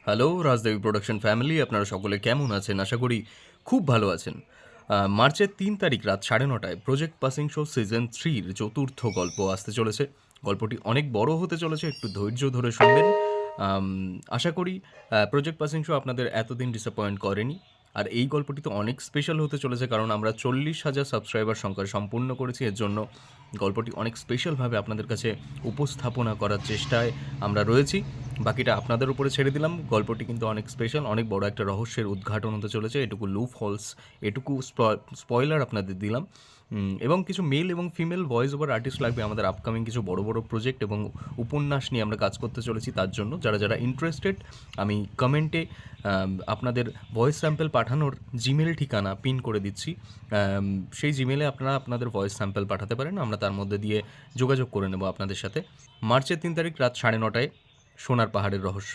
Hello রাজদেবী production family, আপনারা সকলে কেমন আছেন? আশা করি খুব ভালো আছেন। মার্চের ৩ তারিখ রাত ৯:৩০টায় প্রজেক্ট পাসিং শো সিজন 3-র চতুর্থ গল্প আসতে চলেছে। গল্পটি অনেক বড় হতে চলেছে, একটু ধৈর্য ধরে শুনবেন। আম আশা করি প্রজেক্ট পাসিং শো আপনাদের এতদিন ডিসঅ্যাপয়েন্ট করেনি। আর এই গল্পটি তো অনেক স্পেশাল হতে চলেছে, কারণ আমরা ৪০,০০০ সাবস্ক্রাইবার সংখ্যা সম্পূর্ণ করেছি। এর জন্য গল্পটি অনেক স্পেশালভাবে আপনাদের কাছে উপস্থাপনা করার চেষ্টায় আমরা রয়েছি। বাকিটা আপনাদের উপরে ছেড়ে দিলাম। গল্পটি কিন্তু অনেক স্পেশাল, অনেক বড় একটা রহস্যের উদ্ঘাটন হতে চলেছে। এটুকু লুপ হোলস, এটুকু স্পয়লার আপনাদের দিলাম। এবং কিছু মেল এবং ফিমেল ভয়েস ওভার আর্টিস্ট লাগবে আমাদের আপকামিং কিছু বড় বড় প্রজেক্ট এবং উপন্যাস নিয়ে আমরা কাজ করতে চলেছি। তার জন্য যারা ইন্টারেস্টেড, আমি কমেন্টে আপনাদের ভয়েস স্যাম্পল পাঠানোর জিমেল ঠিকানা পিন করে দিচ্ছি। সেই জিমেলে আপনারা আপনাদের ভয়েস স্যাম্পল পাঠাতে পারেন, আমরা তার মধ্যে দিয়ে যোগাযোগ করে নেব আপনাদের সাথে। মার্চের ৩ তারিখ রাত ৯:৩০টায় সোনার পাহাড়ের রহস্য।